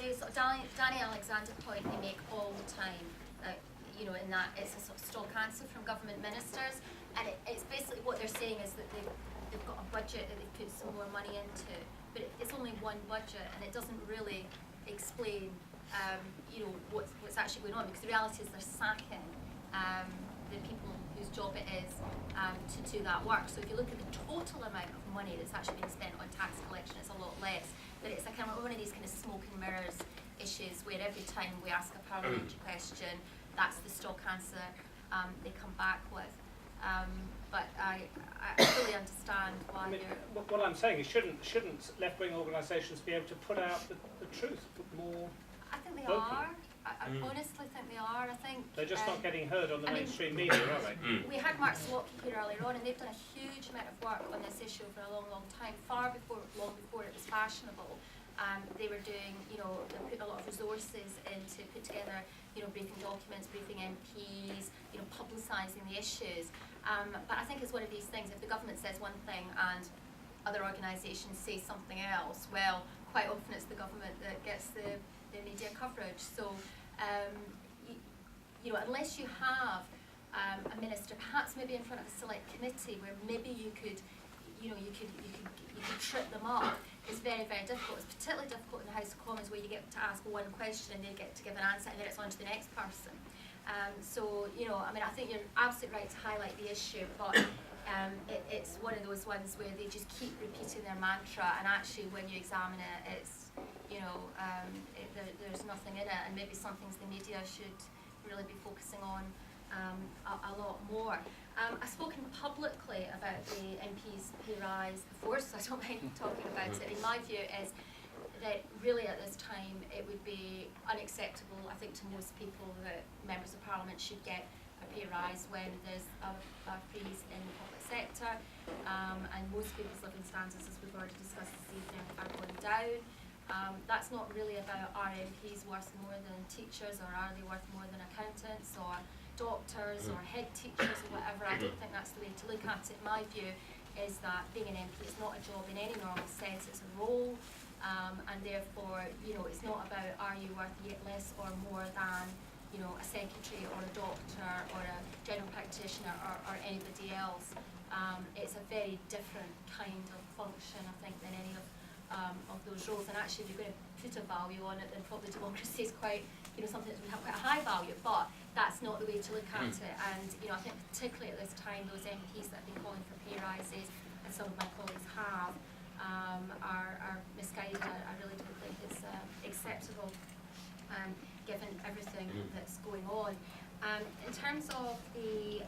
the sort of Danny Alexander point they make all the time, you know, in that it's a sort of stock answer from government ministers, and it's basically what they're saying is that they've got a budget that they've put some more money into, but it's only one budget, and it doesn't really explain, you know, what's actually going on, because the reality is they're sacking the people whose job it is to do that work. So if you look at the total amount of money that's actually being spent on tax collection, it's a lot less. But it's like one of these kind of smoke and mirrors issues where every time we ask a parliamentary question, that's the stock answer they come back with. But I fully understand why what I'm saying is, shouldn't left-wing organisations be able to put out the truth more? I think they vocally? are. I honestly think they are. I think they're just not getting heard on the mainstream media, are they? We had Mark Serwotka here earlier on, and they've done a huge amount of work on this issue for a long, long time, long before it was fashionable. They were doing, you know, they put a lot of resources into put together, you know, briefing documents, briefing MPs, you know, publicising the issues. But I think it's one of these things, if the government says one thing and other organisations say something else, well, quite often it's the government that gets the media coverage. So, you know, unless you have a minister, perhaps maybe in front of a select committee, where maybe you could, you know, you could trip them up. It's very, very difficult. It's particularly difficult in the House of Commons, where you get to ask one question and they get to give an answer, and then it's on to the next person. So, you know, I mean, I think you're absolutely right to highlight the issue, but it's one of those ones where they just keep repeating their mantra, and actually when you examine it, it's, you know, there's nothing in it, and maybe some things the media should really be focusing on a lot more. I've spoken publicly about the MP's pay rise before, so I don't mind talking about it. In my view is that really at this time it would be unacceptable, I think, to most people that members of Parliament should get a pay rise when there's a freeze in the public sector, and most people's living standards, as we've already discussed this evening, are going down. That's not really about are MPs worth more than teachers, or are they worth more than accountants or doctors or head teachers or whatever. I don't think that's the way to look at it. My view is that being an MP is not a job in any normal sense, it's a role, and therefore, you know, it's not about are you worth less or more than, you know, a secretary or a doctor or a general practitioner or anybody else. It's a very different kind of function, I think, than any of those roles. And actually, if you're going to put a value on it, then probably democracy is quite, you know, something that would have quite a high value. But that's not the way to look at it. And, you know, I think particularly at this time, those MPs that have been calling for pay rises, and some of my colleagues have, are misguided. I really don't think it's acceptable, given everything that's going on. In terms of the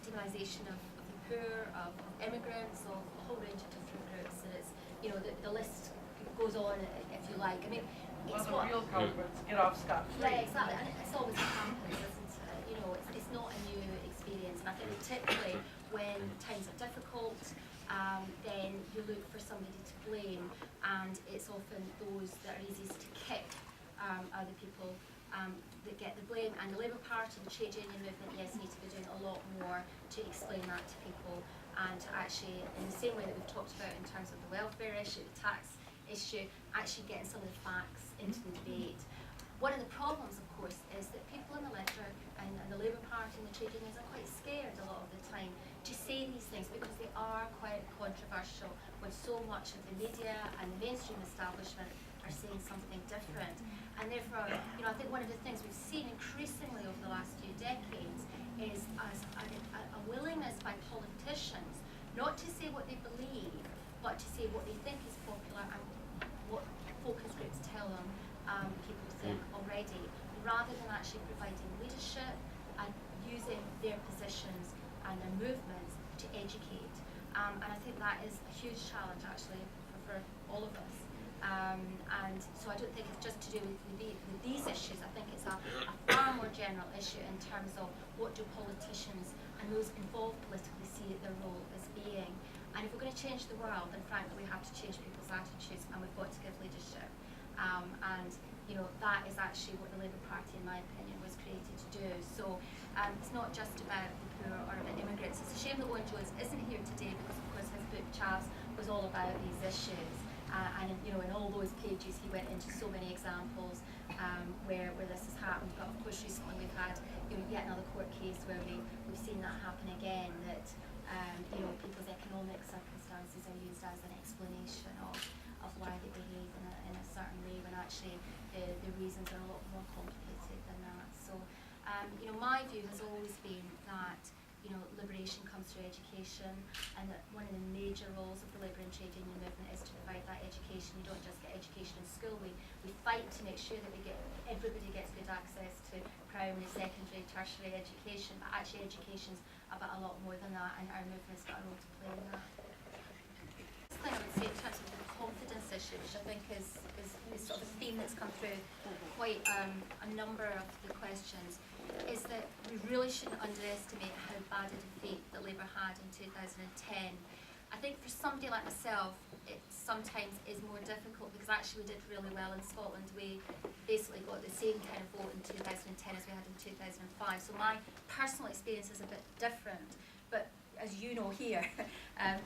demonisation of the poor, of immigrants, of a whole range of different groups, and it's, you know, the list goes on, if you like. I mean, well, the real culprits get off scot-free. Yeah, exactly, and it's always happens, isn't it? You know, it's not a new experience, and I think particularly when times are difficult, then you look for somebody to blame, and it's often those that are easiest to kick are the people that get the blame. And the Labour Party, the trade union movement, yes, need to be doing a lot more to explain that to people, and to actually, in the same way that we've talked about in terms of the welfare issue, the tax issue, actually getting some of the facts into the debate. One of the problems, of course, is that people in the electorate and the Labour Party and the trade unions are quite scared a lot of the time to say these things, because they are quite controversial when so much of the media and the mainstream establishment are saying something different. And therefore, you know, I think one of the things we've seen increasingly over the last few decades is a willingness by politicians not to say what they believe, but to say what they think is popular and what focus groups tell them people think already, rather than actually providing leadership and using their positions and their movements to educate. And I think that is a huge challenge, actually, for all of us. And so I don't think it's just to do with these issues. I think it's a far more general issue in terms of what do politicians and those involved politically see their role as being. And if we're going to change the world, then frankly we have to change people's attitudes, and we've got to give leadership. And you know, that is actually what the Labour Party, in my opinion, was created to do. So it's not just about the poor or about immigrants. It's a shame that Owen Jones isn't here today, because of course his book Chavs was all about these issues. And in all those pages, he went into so many examples where this has happened. But of course, recently we've had yet another court case where we've seen that happen again. That people's economic circumstances are used as an explanation of why they behave in a certain way, when actually the reasons are a lot more complicated than that. So, my view has always been that liberation comes through education, and that one of the major roles of the labour and trade union movement is to provide that education. You don't just get education in school. We fight to make sure that everybody gets good access to primary, secondary, tertiary education, but actually education's about a lot more than that, and our movement's got a role to play in that. The thing I would say in terms of the confidence issue, which I think is sort of a theme that's come through quite a number of the questions, is that we really shouldn't underestimate how bad a defeat that Labour had in 2010. I think for somebody like myself, it sometimes is more difficult, because actually we did really well in Scotland. We basically got the same kind of vote in 2010 as we had in 2005. So my personal experience is a bit different. But as you know here,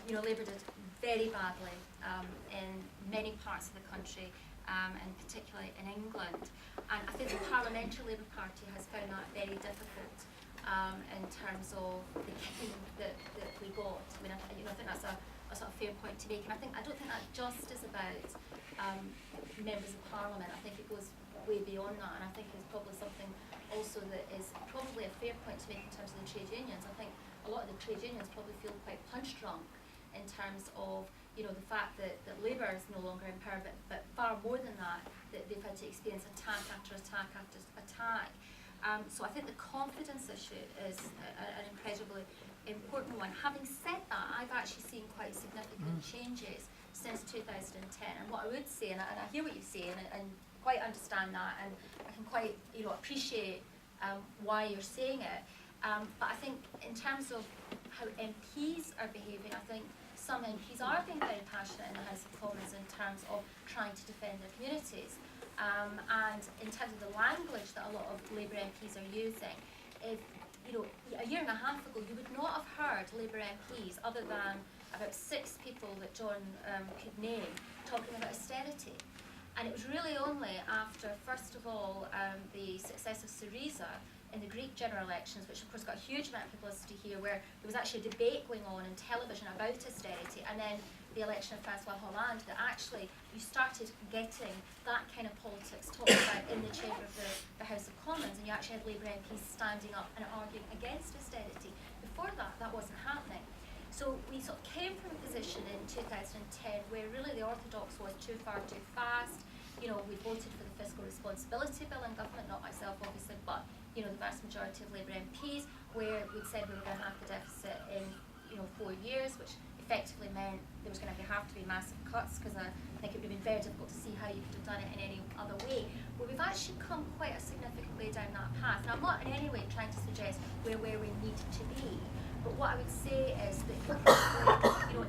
Labour did very badly in many parts of the country, and particularly in England. And I think the Parliamentary Labour Party has found that very difficult in terms of the kicking that we got. I mean, I think that's a sort of fair point to make. And I don't think that just is about members of Parliament. I think it goes way beyond that. And I think it's probably something also that is probably a fair point to make in terms of the trade unions. I think a lot of the trade unions probably feel quite punch drunk in terms of the fact that Labour is no longer in power, but far more than that they've had to experience attack after attack after attack. So I think the confidence issue is an incredibly important one. Having said that, I've actually seen quite significant changes since 2010. And what I would say, and I hear what you say, and quite understand that, and I can quite appreciate why you're saying it. But I think in terms of how MPs are behaving, I think some MPs are being very passionate in the House of Commons in terms of trying to defend their communities. And in terms of the language that a lot of Labour MPs are using, if a year and a half ago you would not have heard Labour MPs, other than about 6 people that John could name, talking about austerity. And it was really only after, first of all, the success of Syriza in the Greek general elections, which of course got a huge amount of publicity here, where there was actually a debate going on in television about austerity, and then the election of Francois Hollande, that actually you started getting that kind of politics talked about in the chamber of the House of Commons, and you actually had Labour MPs standing up and arguing against austerity. Before that, that wasn't happening. So we sort of came from a position in 2010 where really the orthodox was too far, too fast. We voted for the fiscal responsibility bill in government, not myself obviously, but the vast majority of Labour MPs, where we'd said we were going to have the deficit in 4 years, which effectively meant there was going to have to be massive cuts, because I think it would have been very difficult to see how you could have done it in any other way. But we've actually come quite a significant way down that path. Now, I'm not in any way trying to suggest we're where we need to be, but what I would say is that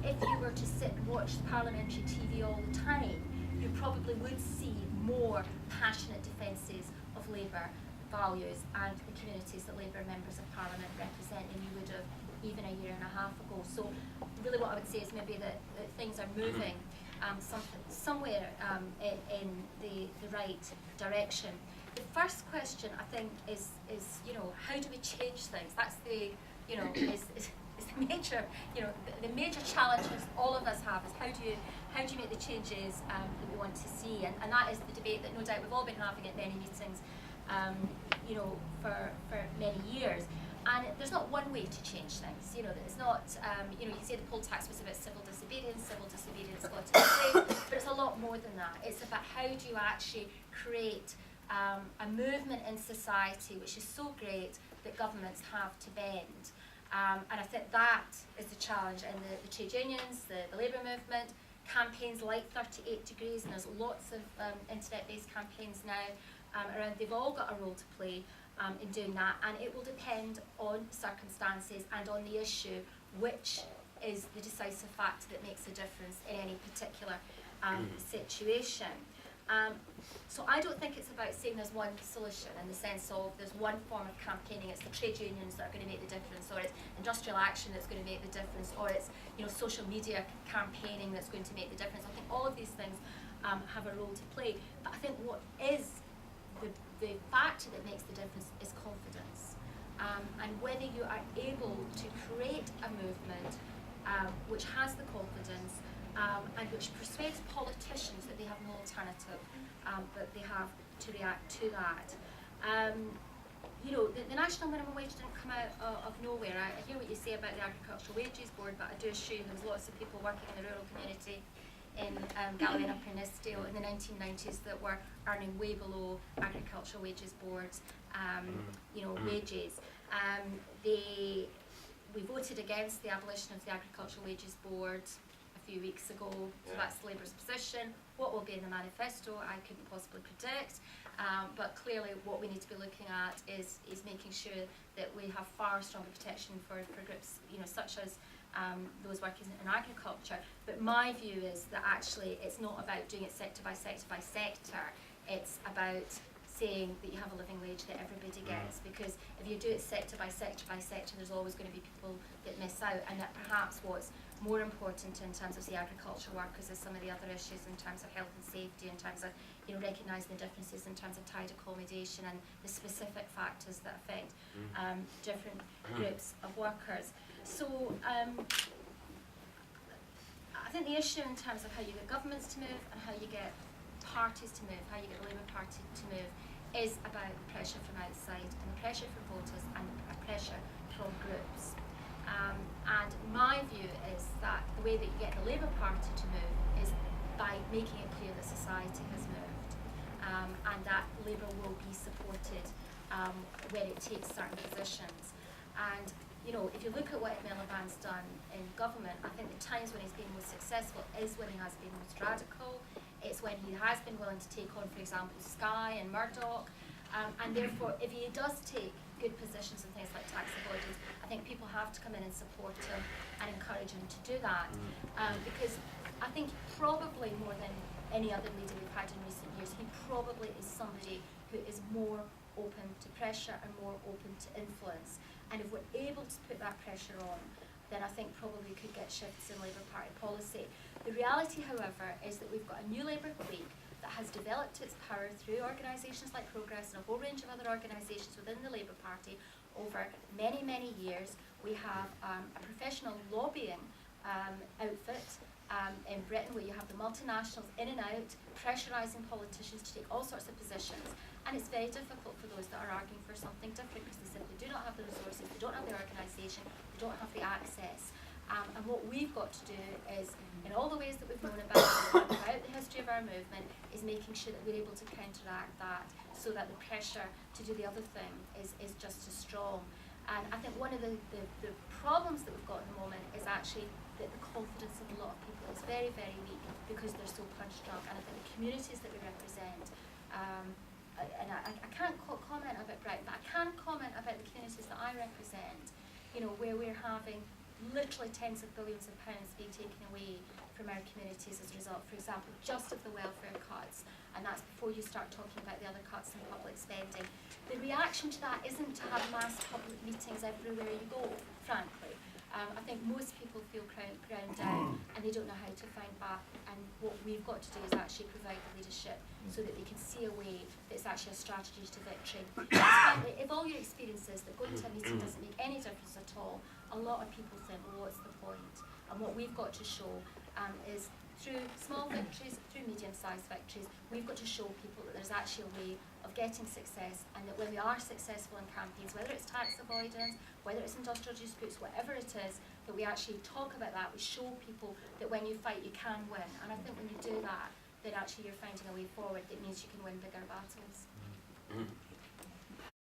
if you were to sit and watch parliamentary TV all the time, you probably would see more passionate defences of Labour values and the communities that Labour members of Parliament represent than you would have even a year and a half ago. So really what I would say is maybe that things are moving somewhere in the right direction. The first question, I think, is how do we change things? That's the is the major the major challenges all of us have, is how do you make the changes that we want to see, and that is the debate that no doubt we've all been having at many meetings for many years. And there's not one way to change things. It's not, you can say the poll tax was about civil disobedience got in place, but it's a lot more than that. It's about how do you actually create a movement in society which is so great that governments have to bend. And I think that is the challenge in the trade unions, the Labour movement, campaigns like 38 Degrees, and there's lots of internet-based campaigns now around. They've all got a role to play in doing that, and it will depend on circumstances and on the issue, which is the decisive factor that makes a difference in any particular situation. So I don't think it's about saying there's one solution in the sense of there's one form of campaigning, it's the trade unions that are going to make the difference, or it's industrial action that's going to make the difference, or it's social media campaigning that's going to make the difference. I think all of these things have a role to play. But I think what is the factor that makes the difference is confidence. And whether you are able to create a movement which has the confidence and which persuades politicians that they have no alternative, but they have to react to that. The national minimum wage didn't come out of nowhere. I hear what you say about the Agricultural Wages Board, but I do assume there was lots of people working in the rural community in Galway and Upper Nithsdale in the 1990s that were earning way below Agricultural Wages Board's wages. We voted against the abolition of the Agricultural Wages Board a few weeks ago, so that's Labour's position. What will be in the manifesto, I couldn't possibly predict, but clearly what we need to be looking at is making sure that we have far stronger protection for groups such as those working in agriculture. But my view is that actually it's not about doing it sector by sector by sector, it's about saying that you have a living wage that everybody gets, because if you do it sector by sector by sector, there's always going to be people that miss out, and that perhaps what's more important in terms of the agriculture workers is some of the other issues in terms of health and safety, in terms of recognising the differences in terms of tide accommodation and the specific factors that affect different groups of workers. So I think the issue in terms of how you get governments to move and how you get parties to move, how you get the Labour Party to move, is about the pressure from outside and the pressure from voters and the pressure from groups. And my view is that the way that you get the Labour Party to move is by making it clear that society has moved, and that Labour will be supported when it takes certain positions. And if you look at what Miliband's done in government, I think the times when he's been most successful is when he has been most radical. It's when he has been willing to take on, for example, Sky and Murdoch, and therefore, if he does take good positions in things like tax avoidance, I think people have to come in and support him and encourage him to do that, because I think probably more than any other leader we've had in recent years, he probably is somebody who is more open to pressure and more open to influence. And if we're able to put that pressure on, then I think probably we could get shifts in Labour Party policy. The reality, however, is that we've got a new Labour clique that has developed its power through organisations like Progress and a whole range of other organisations within the Labour Party over many, many years. We have a professional lobbying outfit in Britain where you have the multinationals in and out, pressurising politicians to take all sorts of positions. And it's very difficult for those that are arguing for something different because they simply do not have the resources, they don't have the organisation, they don't have the access. And what we've got to do is, in all the ways that we've known about throughout the history of our movement, is making sure that we're able to counteract that so that the pressure to do the other thing is just as strong. And I think one of the problems that we've got at the moment is actually that the confidence of a lot of people is very, very weak because they're so punch drunk. And I think the communities that we represent, and I can't comment about Brighton, but I can comment about the communities that I represent, where we're having literally tens of billions of pounds being taken away from our communities as a result, for example, just of the welfare cuts, and that's before you start talking about the other cuts in public spending. The reaction to that isn't to have mass public meetings everywhere you go, frankly. I think most people feel ground down and they don't know how to find back, and what we've got to do is actually provide the leadership so that they can see a way that's actually a strategy to victory. Frankly, if all your experience is that going to a meeting doesn't make any difference at all, a lot of people think, well, what's the point? And what we've got to show is through small victories, through medium-sized victories, we've got to show people that there's actually a way of getting success, and that when we are successful in campaigns, whether it's tax avoidance, whether it's industrial disputes, whatever it is, that we actually talk about that, we show people that when you fight you can win. And I think when you do that, then actually you're finding a way forward that means you can win bigger battles.